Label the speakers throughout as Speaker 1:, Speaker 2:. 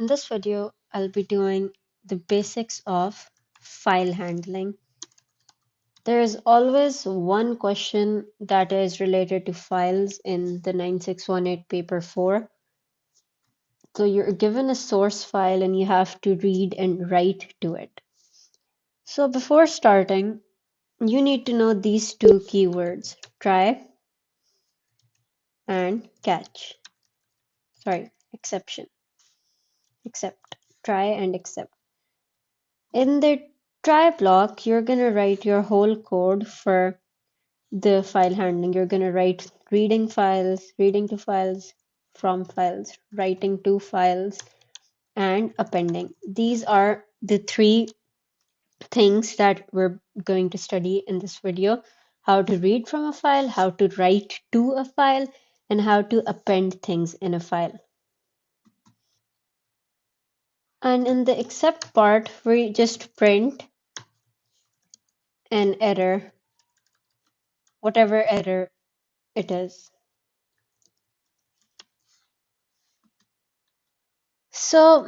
Speaker 1: In this video, I'll be doing the basics of file handling. There is always one question that is related to files in the 9618 paper 4. So you're given a source file and you have to read and write to it. So before starting, you need to know these two keywords, try and catch. Sorry, exception. Except. Try and except. In the try block, you're going to write your whole code for the file handling. You're going to write reading files, reading to files, from files, writing to files, and appending. These are the three things that we're going to study in this video: how to read from a file, how to write to a file, and how to append things in a file. And in the except part, we just print an error, whatever error it is. So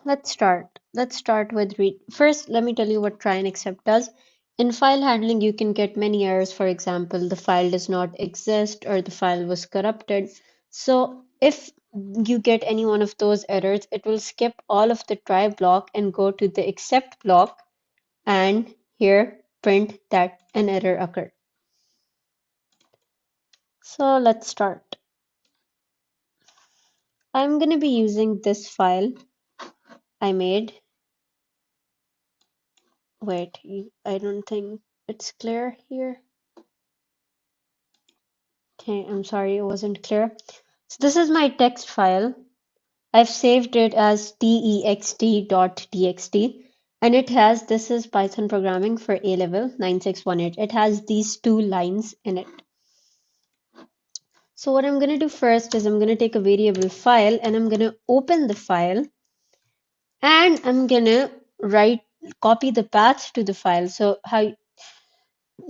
Speaker 1: let's start. Let's start with read. First, let me tell you what try and except does. In file handling, you can get many errors. For example, the file does not exist or the file was corrupted. So if you get any one of those errors, it will skip all of the try block and go to the except block and here print that an error occurred. So let's start. I'm going to be using this file I made. Wait, I don't think it's clear here. Okay, I'm sorry, it wasn't clear. So this is my text file. I've saved it as text.txt and it has, this is Python programming for A level 9618. It has these two lines in it. So what I'm going to do first is I'm going to take a variable file and I'm going to open the file and I'm going to copy the path to the file.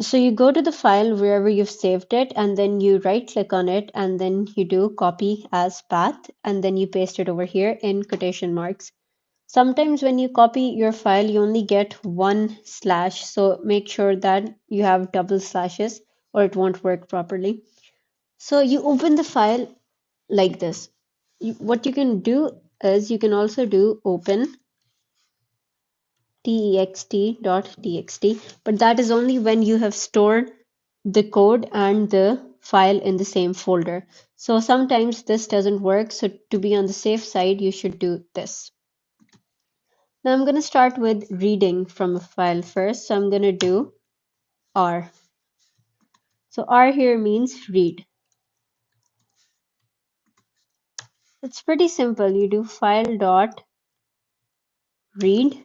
Speaker 1: So you go to the file wherever you've saved it and then you right click on it and then you do copy as path and then you paste it over here in quotation marks. Sometimes when you copy your file, you only get one slash, so make sure that you have double slashes or it won't work properly. So you open the file like this. What you can do is you can also do open text.txt, but that is only when you have stored the code and the file in the same folder. So sometimes this doesn't work, so to be on the safe side, you should do this. Now I'm going to start with reading from a file first, so I'm going to do R. So R here means read. It's pretty simple. You do file dot read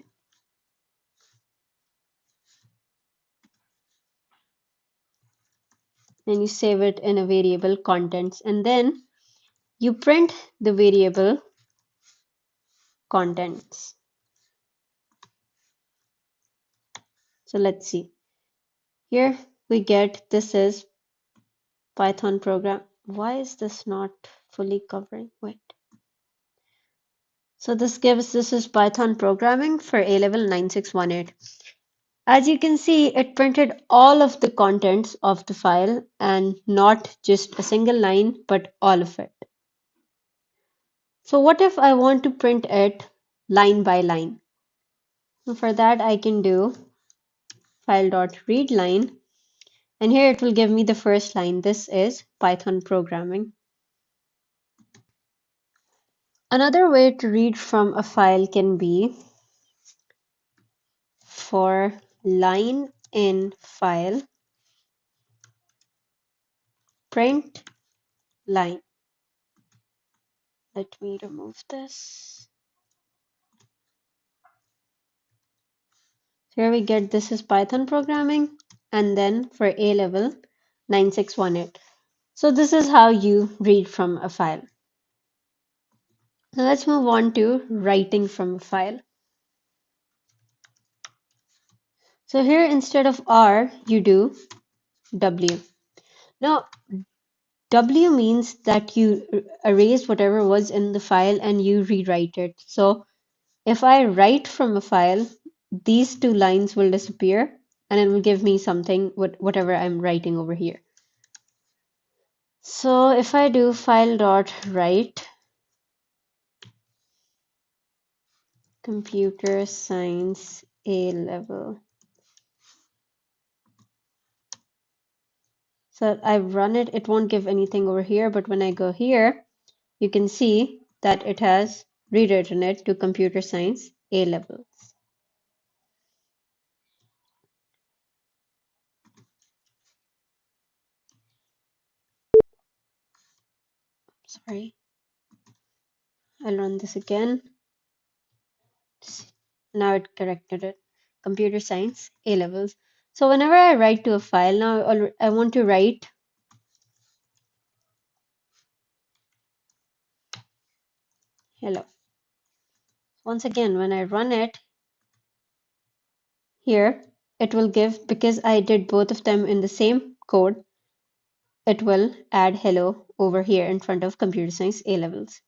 Speaker 1: and you save it in a variable contents and then you print the variable contents. So let's see. Here we get this is Python program. Why is this not fully covering? Wait. So this is Python programming for A level 9618. As you can see, it printed all of the contents of the file and not just a single line, but all of it. So what if I want to print it line by line? So for that, I can do file.readLine, and here it will give me the first line. This is Python programming. Another way to read from a file can be for line in file, print line. Let me remove this. So here we get this is Python programming and then for A level 9618. So this is how you read from a file. Now let's move on to writing from a file. So here instead of R you do W. Now W means that you erase whatever was in the file and you rewrite it. So if I write from a file, these two lines will disappear and it will give me something, whatever I'm writing over here. So if I do file dot write computer science A level. So I run it, it won't give anything over here, but when I go here, you can see that it has rewritten it to computer science A level. Sorry, I'll run this again. Now it corrected it. Computer science A levels. So whenever I write to a file, now I want to write hello. Once again, when I run it here, it will give, because I did both of them in the same code, it will add hello over here in front of computer science A levels.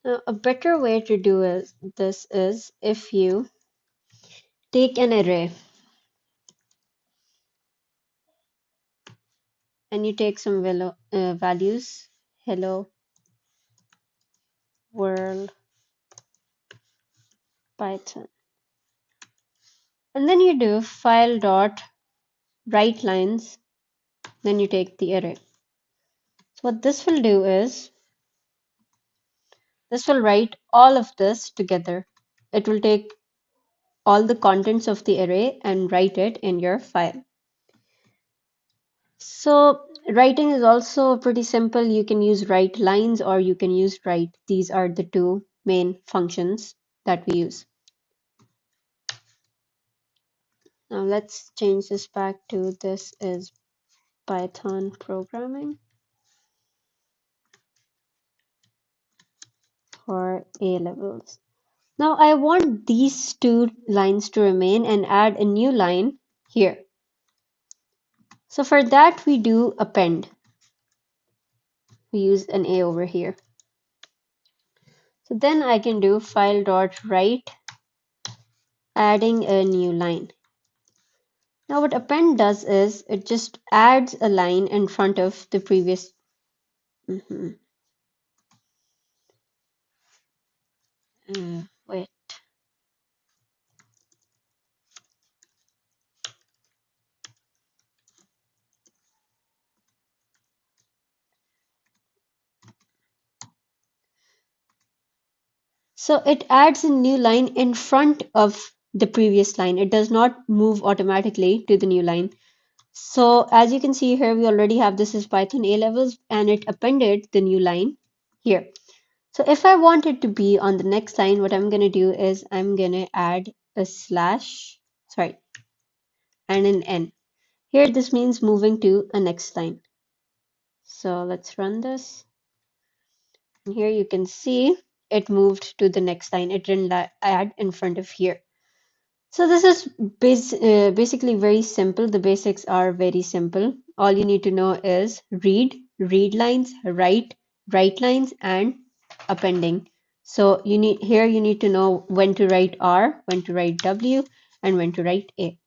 Speaker 1: Now, a better way to do this is if you take an array and you take some values, hello world Python, and then you do file dot write lines, then you take the array. So what this will do is, this will write all of this together. It will take all the contents of the array and write it in your file. So writing is also pretty simple. You can use write lines or you can use write. These are the two main functions that we use. Now let's change this back to this is Python programming for A levels. Now I want these two lines to remain and add a new line here. So for that we do append. We use an A over here. So then I can do file dot write adding a new line. Now what append does is it just adds a line in front of the previous. Wait. So it adds a new line in front of the previous line. It does not move automatically to the new line. So as you can see here, we already have this is Python A levels and it appended the new line here. So if I want it to be on the next line, what I'm going to do is I'm going to add a slash, sorry, and an N. Here this means moving to a next line. So let's run this. And here you can see it moved to the next line. It didn't add in front of here. So this is basically very simple. The basics are very simple. All you need to know is read lines, write lines, and appending. So you need to know when to write R, when to write W, and when to write A.